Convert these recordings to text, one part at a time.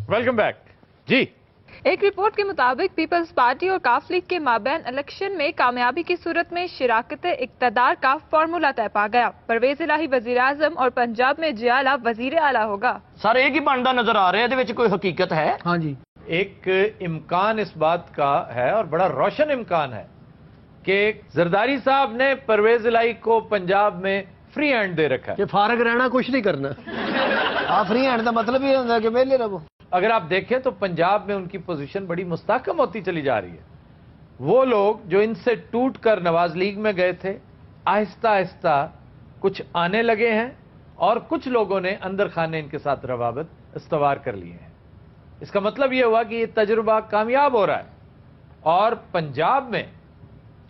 Welcome back जी। एक report के मुताबिक पीपल्स पार्टी और काफ लीग के माबैन इलेक्शन में कामयाबी की सूरत में शिराकत इक़्तिदार का फार्मूला तय पा गया। परवेज इलाही वजीर आजम और पंजाब में जियाला वजीर आला होगा। सर एक ही बनता नजर आ रहा है, ये कोई हकीकत है? हाँ जी, एक इम्कान इस बात का है और बड़ा रोशन इम्कान है कि जरदारी साहब ने परवेज इलाही को पंजाब में फ्री हैंड दे रखा है कि फारग रहना, कुछ नहीं करना। फ्री हैंड का मतलब ये होता है कि वेले रहो। अगर आप देखें तो पंजाब में उनकी पोजीशन बड़ी मुस्तहकम होती चली जा रही है। वो लोग जो इनसे टूट कर नवाज लीग में गए थे, आहिस्ता आहिस्ता कुछ आने लगे हैं और कुछ लोगों ने अंदर खाने इनके साथ रवाबत इस्तवार कर लिए हैं। इसका मतलब ये हुआ कि ये तजुर्बा कामयाब हो रहा है और पंजाब में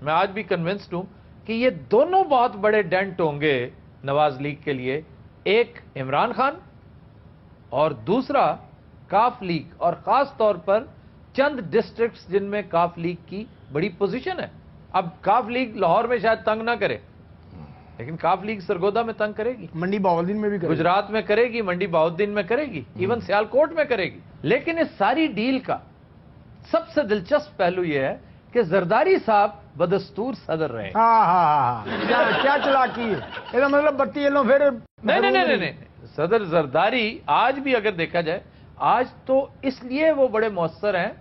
मैं आज भी कन्विंस्ड हूं कि ये दोनों बहुत बड़े डेंट होंगे नवाज लीग के लिए, एक इमरान खान और दूसरा काफ लीग, और खास तौर पर चंद डिस्ट्रिक्ट्स जिनमें काफ लीग की बड़ी पोजीशन है। अब काफ लीग लाहौर में शायद तंग ना करे, लेकिन काफ लीग सरगोदा में तंग करेगी, मंडी बहाउद्दीन में भी करेगी, गुजरात में करेगी, मंडी बहाउद्दीन में करेगी, इवन सियालकोट में करेगी। लेकिन इस सारी डील का सबसे दिलचस्प पहलू यह है कि जरदारी साहब बदस्तूर सदर रहे। क्या चलाकी है, इसका मतलब बत्ती ये लो फिर नहीं, सदर जरदारी आज भी अगर देखा जाए, आज तो इसलिए वो बड़े मौसर हैं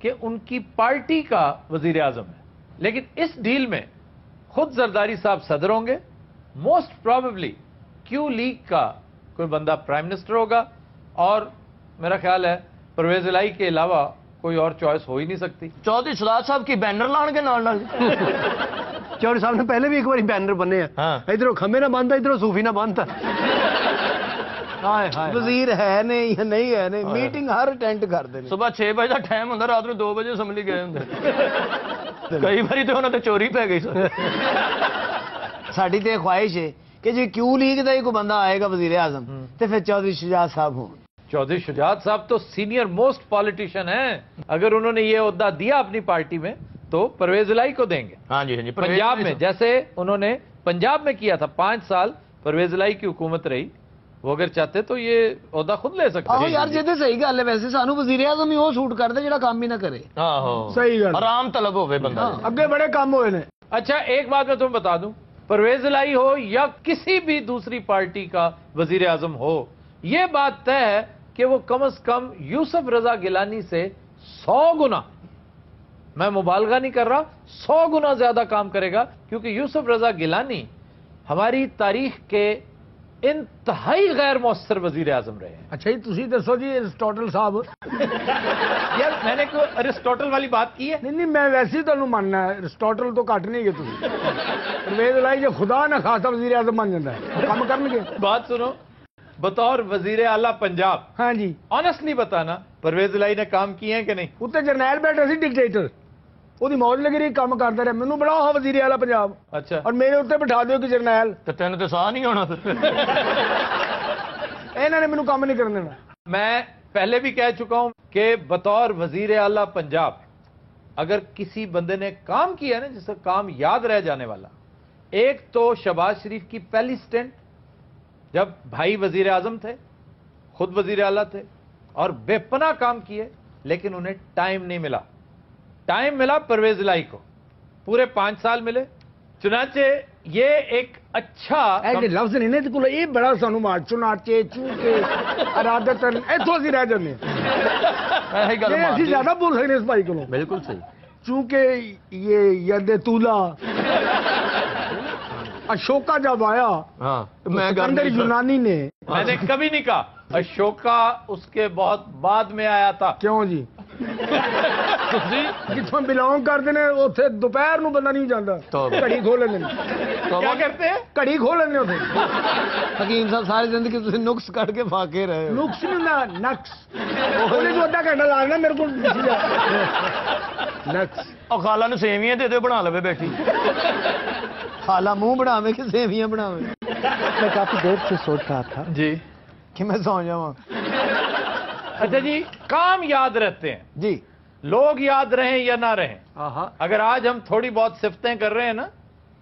कि उनकी पार्टी का वजीर आजम है, लेकिन इस डील में खुद जरदारी साहब सदर होंगे। मोस्ट प्रोबेबली क्यू लीग का कोई बंदा प्राइम मिनिस्टर होगा और मेरा ख्याल है परवेज इलाही के अलावा कोई और चॉइस हो ही नहीं सकती। चौधरी सलाद साहब की बैनर लाने के नाल चौधरी साहब ने पहले भी एक बार बैनर बने हैं। हाँ। इधरों खम्बे ना बांधता, इधरों सूफी ना बांधता। वजीर है नहीं या नहीं है नहीं, मीटिंग हर अटेंड करते हैं। सुबह 6 बजे का टाइम होंगे, रात में 2 बजे असम्बली गए होंगे। कई बारी तो उन्होंने चोरी पै गई। साड़ी तो ख्वाहिश है कि जी क्यू लीग का ही कोई बंदा आएगा वजीर आजम तो फिर चौधरी शुजात साहब हों। चौधरी शुजात साहब तो सीनियर मोस्ट पॉलिटिशियन हैं। अगर उन्होंने ये ओहदा दिया अपनी पार्टी में तो परवेज इलाही को देंगे। हाँ जी, हाँ जी। पंजाब में जैसे उन्होंने पंजाब में किया था, 5 साल परवेज इलाही की हुकूमत रही, वो अगर चाहते तो ये ओहदा खुद ले सकते। आहो यार, जिद्द सही गल है। वैसे सानू वजीर आजम ही वो सूट करते जिहड़ा काम भी ना करे। सही गल, आराम तलब होवे बंदा। अगे बड़े काम होए ने। अच्छा, एक बात मैं तुम्हें बता दूं, परवेज इलाही हो या किसी भी दूसरी पार्टी का वजीर आजम हो, ये बात तय है कि वो कम से कम यूसुफ रजा गिलानी से 100 गुना, मैं मुबालगा नहीं कर रहा, 100 गुना ज्यादा काम करेगा, क्योंकि यूसुफ रजा गिलानी हमारी तारीख के इंतहाई गैर मौसर वजीर आजम रहे हैं। अच्छा जी, तुसी दसो जी अरिस्टोटल साहब। यार मैंने कोई अरिस्टोटल वाली बात की है? नहीं, मैं वैसे ही तुहानू मानना है, अरिस्टोटल तो घट नहीं गए तुसी। परवेज इलाही जो खुदा ना खासा वजीर आजम बन जाता है, काम करनगे। बात सुनो, बतौर वजीर आला पंजाब, हाँ जी, ऑनेस्टली बताना परवेज इलाही ने काम किए हैं कि नहीं? उत्ते जरनैल बैठे सी डिक्टेटर, ਉਹਦੀ मौज लगी रही, काम करता रहा। मैनू बड़ा वजीर आला पंजाब, अच्छा, और मेरे उत्ते बिठा दियो कि जरनैल, तो तेन तो साह नहीं होना फिर। इन्होंने मैनू काम नहीं करने देना। मैं पहले भी कह चुका हूं कि बतौर वजीर आला पंजाब अगर किसी बंदे ने काम किया ना जिसका काम याद रह जाने वाला, एक तो शहबाज शरीफ की पहली स्टेंट, जब भाई वजीर आजम थे, खुद वजीर आला थे और बेपनाह काम किए, लेकिन उन्हें टाइम नहीं मिला। टाइम मिला परवेज इलाही को, पूरे 5 साल मिले। चुनाचे ये एक अच्छा लफ्ज नहीं ने को ये बड़ा सानू मार चुनाचे चूके अरादतन इथों ਅਸੀਂ रह जाने ਅਸੀਂ ज्यादा बोल सकते इस भाई को। बिल्कुल सही। चूंकि ये यद तूला अशोका जब आया, हाँ, तो मैं सिकंदर यूनानी ने, मैंने कभी नहीं कहा अशोका उसके बहुत बाद में आया था। क्यों जी? जिथों बिलोंग करते ने उथे दोपहर नूं बंदा नहीं जाता, घड़ी खो लेंदे ने। क्या करते हैं? घड़ी खो लेंदे उथे। हकीम साहब सारी जिंदगी तुसीं नुक्स कट के फाके रहे हो। नुक्स नहीं ना, नक्स। ਉਹਨੇ ਜੋ ਅੱਧਾ ਘੰਟਾ ਲਾ ਦੇਣਾ ਮੇਰੇ ਕੋਲ ਨਕਸ। और खाला ने सेवियां दे दे बना लवे बैठी। खाला मुंह बनावे कि सेवियां बनावे। मैं काफी देर से सोच रहा था जी कि मैं सौ जाऊं। अच्छा जी, काम याद रहते हैं जी, लोग याद रहें या ना रहें। अगर आज हम थोड़ी बहुत सिफतें कर रहे हैं ना,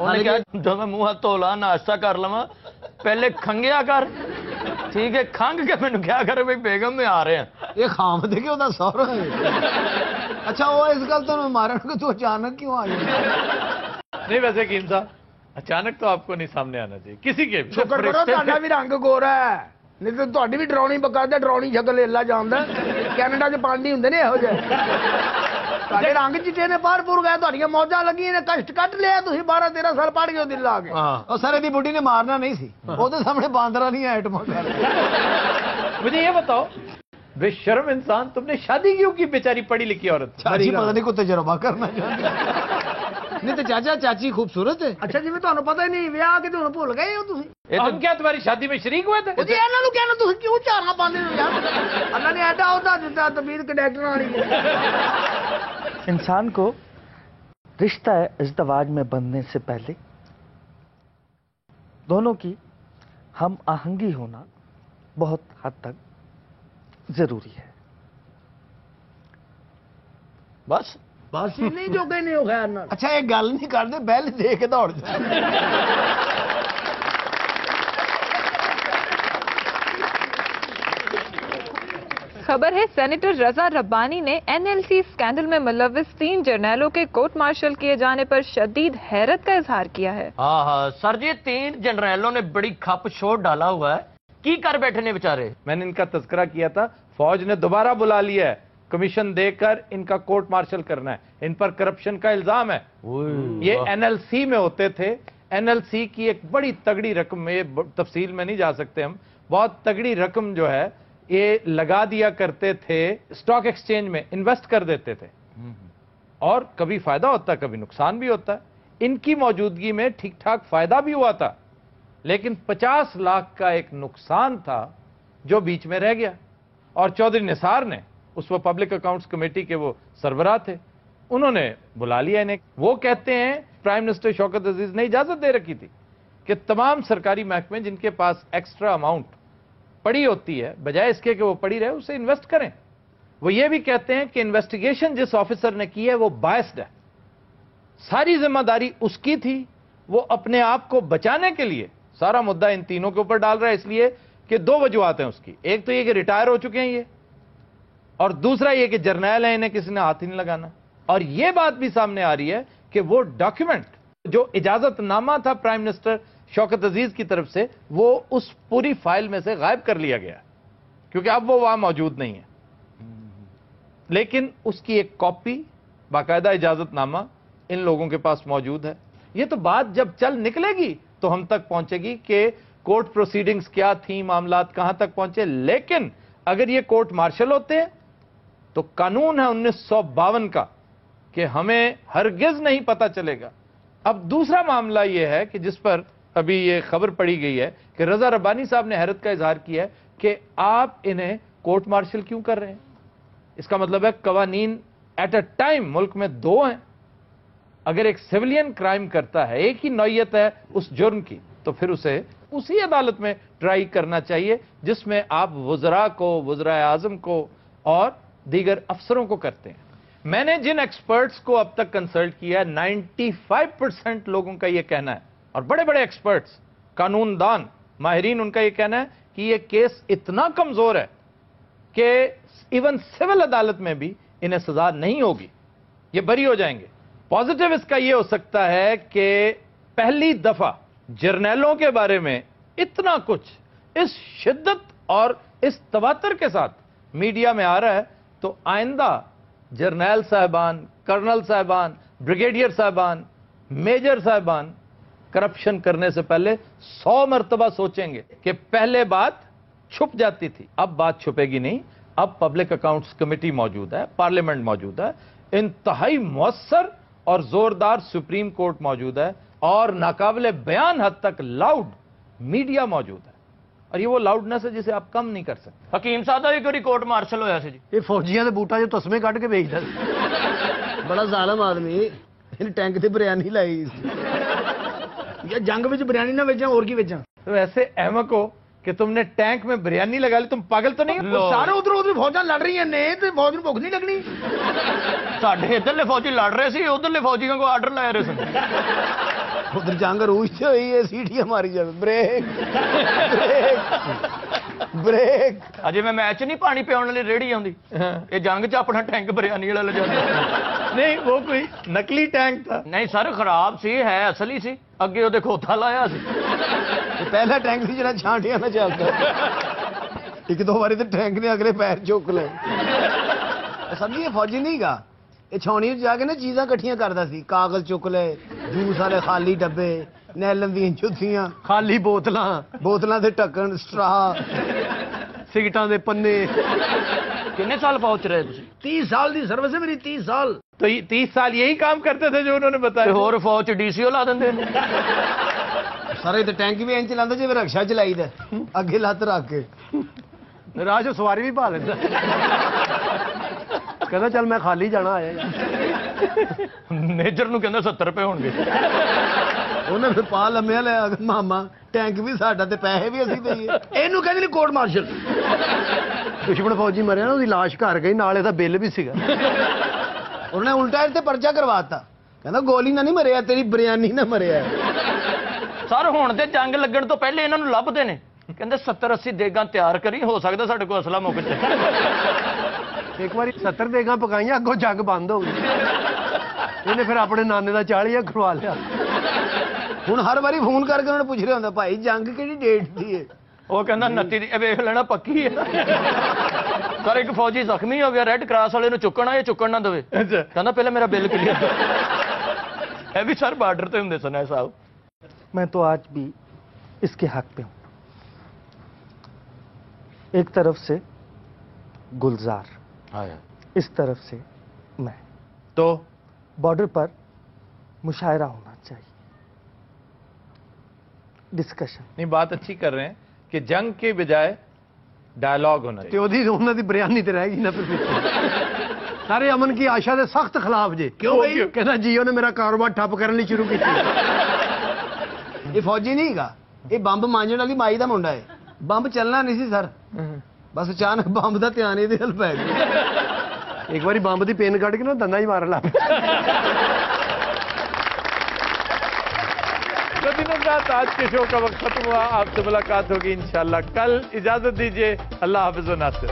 ਉਹਨੇ ਕਿਹਾ ਜਦੋਂ ਮੈਂ ਮੂੰਹ ਹੱਥ ਧੋ ਲਾ ਨਾਸ਼ਤਾ ਕਰ ਲਵਾਂ ਪਹਿਲੇ ਖੰਗਿਆ ਕਰ ਠੀਕ ਹੈ ਖੰਗ ਕੇ ਮੈਨੂੰ ਕਿਹਾ ਕਰ ਬਈ ਬੇਗਮ ਮੈਂ ਆ ਰਿਹਾ ਇਹ ਖਾਮ ਦੇ ਕੇ ਉਹਦਾ ਸਹੁਰਾ ਹੈ ਅੱਛਾ ਉਹ ਇਸ ਗੱਲ ਤੋਂ ਮਾਰਨ ਕਿ ਤੂੰ ਅਚਾਨਕ क्यों आ गया नहीं वैसे कीम साहब अचानक तो आपको नहीं सामने आना चाहिए किसी के भी। ਸ਼ੁਕਰ ਕਰੋ ਤੁਹਾਡਾ ਵੀ ਰੰਗ ਗੋਰਾ ਹੈ ਨਹੀਂ ਤੇ ਤੁਹਾਡੀ ਵੀ ਡਰਾਉਣੀ ਬਕਾਇਦਾ ਡਰਾਉਣੀ ਸ਼ਕਲ ਏਲਾ ਜਾਂਦਾ ਕੈਨੇਡਾ 'ਚ ਪਾਣੀ ਹੁੰਦੇ ਨੇ ਇਹੋ ਜਿਹੇ ਤੁਹਾਡੇ ਰੰਗ ਚਿੱਟੇ ਨੇ ਬਾਹਰ ਗਏ ਤੁਹਾਡੀਆਂ ਮੌਜਾਂ ਲੱਗੀਆਂ ਨੇ ਕਸ਼ਟ ਕੱਟ ਲਿਆ ਤੁਸੀਂ 12-13 ਸਾਲ ਪੜ੍ਹ ਗਏ ਦਿਲ ਲਾ ਕੇ ਉਹ ਸਰ ਇਹਦੀ ਬੁੱਢੀ ਨੇ ਮਾਰਨਾ ਨਹੀਂ ਸੀ ਉਹਦੇ ਸਾਹਮਣੇ ਬਾਂਦਰਾ ਨਹੀਂ ਆਈਟਮਾਂ ਕਰ मुझे ये बताओ बेशर्म इंसान तुमने शादी क्यों की बेचारी पढ़ी लिखी औरत ਚਾਚੀ ਪਤਾ ਨਹੀਂ ਕੋਈ ਤਜਰਬਾ ਕਰਨਾ ਚਾਹੁੰਦੀ ਨਹੀਂ ਤੇ ਚਾਚਾ ਚਾਚੀ ਖੂਬਸੂਰਤ ਹੈ ਅੱਛਾ ਜਿਵੇਂ ਤੁਹਾਨੂੰ ਪਤਾ ਹੀ ਨਹੀਂ ਵਿਆਹ ਕਿਤੇ ਹੁਣ ਭੁੱਲ ਗਏ ਹੋ ਤੁਸੀਂ हम क्या तुम्हारी शादी में शरीक हुए थे? ਉਹ ਜੀ ਇਹਨਾਂ ਨੂੰ ਕਹਿਣਾ ਤੁਸੀਂ ਕਿਉਂ ਝਾੜਾਂ ਪਾਉਂਦੇ ਹੋ ਯਾਰ ਅੱਲਾ ਨੇ ਐਡਾ ਉਹਦਾ ਦਿੱਤਾ ਤਬੀਰ ਕੰਡਕਟਰ ਵਾਲੀ इंसान को रिश्ता इज़्दवाज में बंधने से पहले दोनों की हम आहंगी होना बहुत हद तक जरूरी है। ਬਸ ਬਸ ਹੀ ਨਹੀਂ ਜੋ ਕਹਿੰਦੇ ਹੋ ਖੈਰ ਨਾਲ ਅੱਛਾ ਇਹ ਗੱਲ ਨਹੀਂ ਕਰਦੇ ਬੈਲ ਦੇ ਕੇ ਦੌੜ ਜਾ खबर है सेनेटर रजा रब्बानी ने एनएलसी स्कैंडल में मुलव्विस 3 जर्नैलों के कोर्ट मार्शल किए जाने पर शदीद हैरत का इजहार किया है। हाँ हाँ सर जी 3 जनरलों ने बड़ी खप छोड़ डाला हुआ है की कर बैठे ने बेचारे। मैंने इनका तस्करा किया था फौज ने दोबारा बुला लिया है कमीशन देकर इनका कोर्ट मार्शल करना है इन पर करप्शन का इल्जाम है। ये एनएलसी में होते थे एनएलसी की एक बड़ी तगड़ी रकम ये तफसील में नहीं जा सकते हम बहुत तगड़ी रकम जो है ये लगा दिया करते थे स्टॉक एक्सचेंज में इन्वेस्ट कर देते थे और कभी फायदा होता कभी नुकसान भी होता है। इनकी मौजूदगी में ठीक ठाक फायदा भी हुआ था लेकिन 50 लाख का एक नुकसान था जो बीच में रह गया और चौधरी निसार ने उस वक्त पब्लिक अकाउंट्स कमेटी के वो सरबराह थे उन्होंने बुला लिया इन्हें। वो कहते हैं प्राइम मिनिस्टर शौकत अजीज ने इजाजत दे रखी थी कि तमाम सरकारी महकमे जिनके पास एक्स्ट्रा अमाउंट पड़ी होती है बजाय इसके कि वो पड़ी रहे उसे इन्वेस्ट करें। वो ये भी कहते हैं कि इन्वेस्टिगेशन जिस ऑफिसर ने की है वो बायस्ड है सारी जिम्मेदारी उसकी थी वो अपने आप को बचाने के लिए सारा मुद्दा इन तीनों के ऊपर डाल रहा है इसलिए कि 2 वजूहात हैं उसकी। एक तो ये कि रिटायर हो चुके हैं ये और दूसरा ये कि जर्नैल है इन्हें किसी ने हाथ ही नहीं लगाना और ये बात भी सामने आ रही है कि वो डॉक्यूमेंट जो इजाजतनामा था प्राइम मिनिस्टर शौकत अजीज की तरफ से वो उस पूरी फाइल में से गायब कर लिया गया क्योंकि अब वो वहां मौजूद नहीं है लेकिन उसकी एक कॉपी बाकायदा इजाजतनामा इन लोगों के पास मौजूद है। ये तो बात जब चल निकलेगी तो हम तक पहुंचेगी कि कोर्ट प्रोसीडिंग्स क्या थी मामलात कहां तक पहुंचे लेकिन अगर ये कोर्ट मार्शल होते हैं तो कानून है 1952 का कि हमें हरगिज नहीं पता चलेगा। अब दूसरा मामला यह है कि जिस पर अभी ये खबर पड़ी गई है कि रजा रब्बानी साहब ने हैरत का इजहार किया है कि आप इन्हें कोर्ट मार्शल क्यों कर रहे हैं। इसका मतलब है कवानीन एट अ टाइम मुल्क में 2 हैं अगर एक सिविलियन क्राइम करता है एक ही नौयत है उस जुर्म की तो फिर उसे उसी अदालत में ट्राई करना चाहिए जिसमें आप वज़रा को वज़रा आज़म को और दीगर अफसरों को करते हैं। मैंने जिन एक्सपर्ट्स को अब तक कंसल्ट किया 95% लोगों का यह कहना है और बड़े बड़े एक्सपर्ट्स कानूनदान माहिरीन उनका यह कहना है कि यह केस इतना कमजोर है कि इवन सिविल अदालत में भी इन्हें सजा नहीं होगी ये बरी हो जाएंगे। पॉजिटिव इसका यह हो सकता है कि पहली दफा जर्नैलों के बारे में इतना कुछ इस शिद्दत और इस तवातर के साथ मीडिया में आ रहा है तो आइंदा जर्नैल साहबान कर्नल साहबान ब्रिगेडियर साहबान मेजर साहबान करप्शन करने से पहले 100 मरतबा सोचेंगे कि पहले बात छुप जाती थी अब बात छुपेगी नहीं। अब पब्लिक अकाउंट्स कमेटी मौजूद है पार्लियामेंट मौजूद है इंतहाई मौसर और जोरदार सुप्रीम कोर्ट मौजूद है और नाकाबिले बयान हद तक लाउड मीडिया मौजूद है और ये वो लाउडनेस है जिसे आप कम नहीं कर सकते। हकीम साहब का भी कोर्ट मार्शल होया सी जी ਇਹ ਫੌਜੀਆਂ ਦੇ ਬੂਟਾਂ 'ਚ ਤਸਮੇ ਕੱਢ ਕੇ ਵੇਚਦਾ ਸੀ ਬੜਾ ਜ਼ਾਲਮ ਆਦਮੀ ਇਹਨੇ ਟੈਂਕ ਤੇ ਬਿਰਿਆਨੀ ਲਾਈ या जंग में बिरयानी ना बेचा और की बेचा तो ऐसे अहमक हो कि तुमने टैंक में बिरयानी लगा ली तुम पागल तो नहीं हो? वो सारे उधर उधर फौजा लड़ रही ने तो फौज ਨੂੰ ਭੁੱਖ ਨਹੀਂ ਲੱਗਣੀ ਸਾਡੇ ਇਧਰਲੇ ਫੌਜੀ ਲੜ ਰਹੇ ਸੀ ਉਧਰਲੇ ਫੌਜੀਆਂ ਕੋ ਆਰਡਰ ਲੈ ਰਹੇ ਸਨ ਉਧਰ ਜੰਗ ਰੂਸ ਤੇ ਹੋਈ ਹੈ, ਸੀਟੀਆਂ ਮਾਰੀ ਜਾਵੇ, ਬ੍ਰੇਕ ਬ੍ਰੇਕ। ਅਜੇ ਮੈਂ ਮੈਚ ਨਹੀਂ ਪਾਣੀ ਪਿਆਉਣ ਵਾਲੀ ਰੇੜੀ ਆਉਂਦੀ, ਇਹ ਜੰਗ 'ਚ ਆਪਣਾ ਟੈਂਕ ਬਿਰਿਆਨੀ ਵਾਲਾ ਲਿਜਾਂਦਾ। नहीं वो कोई नकली टैंक था। ਨਹੀਂ ਸਰ ਖਰਾਬ ਸੀ, ਹੈ ਅਸਲੀ ਸੀ, ਅੱਗੇ ਉਹਦੇ ਖੋਤਾ ਲਾਇਆ ਸੀ। ਇਹ ਪਹਿਲਾ ਟੈਂਕ ਸੀ ਜਿਹੜਾ ਛਾਂਟਿਆਂ ਨਾਲ ਚੱਲਦਾ। ਇੱਕ ਦੋ ਵਾਰੀ ਤੇ ਟੈਂਕ ਨੇ ਅਗਲੇ ਪੈਰ ਚੁੱਕ ਲਏ। ਸਮਝੀ ਇਹ ਫੌਜੀ ਨਹੀਂ ਗਾ, ਇਹ ਛਾਉਣੀ 'ਚ ਜਾ ਕੇ ਨਾ ਚੀਜ਼ਾਂ ਇਕੱਠੀਆਂ ਕਰਦਾ ਸੀ, ਕਾਗਜ਼ ਚੁੱਕ ਲਏ, ਜੂਸ ਵਾਲੇ ਖਾਲੀ ਡੱਬੇ, ਨੈਲਨ ਦੀਆਂ ਜੁੱਤੀਆਂ, ਖਾਲੀ ਬੋਤਲਾਂ ਦੇ ਢੱਕਣ, ਸਟਰਾ, ਸਿਗਟਾਂ ਦੇ ਪੰਨੇ। ਕਿੰਨੇ ਸਾਲ ਫੌਜ 'ਚ ਰਹੇ ਤੁਸੀਂ? 30 ਸਾਲ ਦੀ ਸਰਵਿਸ ਹੈ ਮੇਰੀ, 30 ਸਾਲ। तो 30 साल यही काम करते थे जो उन्होंने ਤੇ बताया। ਹੋਰ ਫੌਜ 'ਚ ਡੀਸੀਓ ਲਾ ਦਿੰਦੇ ਨੇ। ਸਾਰੇ ਤੇ ਟੈਂਕ ਵੀ ਇੰਜ ਚਲਾਉਂਦਾ ਜਿਵੇਂ ਰਕਸ਼ਾ ਚਲਾਈਦਾ, ਅੱਗੇ ਲੱਤ ਰੱਖ ਕੇ। ਰਾਜ ਉਹ ਸਵਾਰੀ ਵੀ ਭਾ ਲੈਂਦਾ, ਕਹਿੰਦਾ ਚੱਲ ਮੈਂ ਖਾਲੀ ਜਾਣਾ ਆਇਆ। ਮੇਜਰ ਨੂੰ ਕਹਿੰਦਾ 70 ਰੁਪਏ ਹੋਣਗੇ। ਉਹਨੇ ਫਿਰ ਪਾ ਲੰਮਿਆ ਲਿਆ, ਮਾਮਾ ਟੈਂਕ ਵੀ ਸਾਡਾ ਤੇ ਪੈਸੇ ਵੀ ਅਸੀਂ ਦੇਈਏ। ਇਹਨੂੰ ਕਹਿੰਦੇ ਨੇ ਕੋਰਟ ਮਾਰਸ਼ਲ। ਦੁਸ਼ਮਣ ਫੌਜੀ ਮਰਿਆ ਨਾ, ਉਹਦੀ ਲਾਸ਼ ਘਰ ਗਈ, ਨਾਲ ਇਹਦਾ ਬਿੱਲ ਵੀ ਸੀਗਾ। ਉਹਨੇ ਉਲਟਾ ਇਹ ਤੇ ਪਰਚਾ ਕਰਵਾਤਾ, ਕਹਿੰਦਾ ਗੋਲੀ ਨਾਲ ਨਹੀਂ ਮਰਿਆ, ਤੇਰੀ ਬਿਰਿਆਨੀ ਨਾਲ ਮਰਿਆ। ਸਰ ਹੁਣ ਤੇ ਜੰਗ ਲੱਗਣ ਤੋਂ ਪਹਿਲੇ ਇਹਨਾਂ ਨੂੰ ਲੱਭਦੇ ਨੇ, ਕਹਿੰਦੇ 70-80 ਦੇਗਾਂ ਤਿਆਰ ਕਰੀ, ਹੋ ਸਕਦਾ ਸਾਡੇ ਕੋਲ ਅਸਲਾ ਮੁੱਕ ਜਾਏ। ਇੱਕ ਵਾਰੀ 70 ਦੇਗਾਂ ਪਕਾਈਆਂ, ਅੱਗੋਂ ਜੰਗ ਬੰਦ ਹੋ ਗਈ। ਇਹਨੇ ਫਿਰ ਆਪਣੇ ਨਾਨੇ ਦਾ 40 ਖਰਵਾ ਲਿਆ। ਹੁਣ ਹਰ ਵਾਰੀ ਫੋਨ ਕਰਕੇ ਉਹਨਾਂ ਨੂੰ ਪੁੱਛ ਰਿਹਾ ਹੁੰਦਾ, ਭਾਈ ਜੰਗ ਕਿਹੜੀ ਡੇਟ ਦੀ ਹੈ? ਉਹ ਕਹਿੰਦਾ 29 ਦੀ, ਇਹ ਵੇਖ ਲੈਣਾ ਪੱਕੀ ਹੈ। ਸਰ ਇੱਕ ਫੌਜੀ ਜ਼ਖਮੀ ਹੋ ਗਿਆ, ਰੈੱਡ ਕਰਾਸ ਵਾਲੇ ਨੂੰ ਚੁੱਕਣਾ, ਇਹ ਚੁੱਕਣ ਨਾ ਦੇਵੇ। ਕਹਿੰਦਾ ਪਹਿਲਾਂ ਮੇਰਾ ਬਿੱਲ ਕਲੀਅਰ। ਇਹ ਵੀ ਸਰ ਬਾਰਡਰ ਤੇ ਹੁੰਦੇ ਸਨ ਸਾਹਿਬ। मैं तो आज भी इसके हक पे हूं। एक तरफ से गुलजार, इस तरफ से मैं। तो बॉर्डर पर मुशायरा होना चाहिए, डिस्कशन। नहीं, बात अच्छी कर रहे हैं कि जंग के बजाय डायलॉग होना ਤੇ चाहिए। ਉਹਦੀ ਉਹਨਾਂ ਦੀ ਬਿਰਿਆਨੀ ਤੇ ਰਹਿ ਗਈ ਨਾ ਫਿਰ ਪਿੱਛੇ। ਸਾਰੇ ਅਮਨ ਕੀ ਆਸ਼ਾ ਦੇ ਸਖਤ ਖਿਲਾਫ ਜੇ। ਕਿਉਂ ਬਈ? ਕਹਿੰਦਾ ਜੀਓ ਨੇ ਮੇਰਾ ਕਾਰੋਬਾਰ ਠੱਪ ਕਰਨ ਲਈ ਸ਼ੁਰੂ ਕੀਤੀ। ਇਹ ਫੌਜੀ ਨਹੀਂ ਹੈਗਾ, ਇਹ ਬੰਬ ਮਾਂਜਣ ਵਾਲੀ ਮਾਈ ਦਾ ਮੁੰਡਾ ਹੈ। ਬੰਬ ਚੱਲਣਾ ਨਹੀਂ ਸੀ ਸਰ, ਬਸ ਅਚਾਨਕ ਬੰਬ ਦਾ ਧਿਆਨ ਇਹਦੇ ਵੱਲ ਪੈ ਗਿਆ। ਇੱਕ ਵਾਰੀ ਬੰਬ ਦੀ ਪਿੰਨ ਕੱਢ ਕੇ ਨਾ ਦੰਦਾਂ ਹੀ ਮਾਰਨ ਲੱਗ ਪਿਆ। तो दिनों रात आज के शो का वक्त खत्म हुआ। आपसे मुलाकात होगी इंशाल्लाह कल। इजाजत दीजिए, अल्लाह हाफिज़ व नासिर।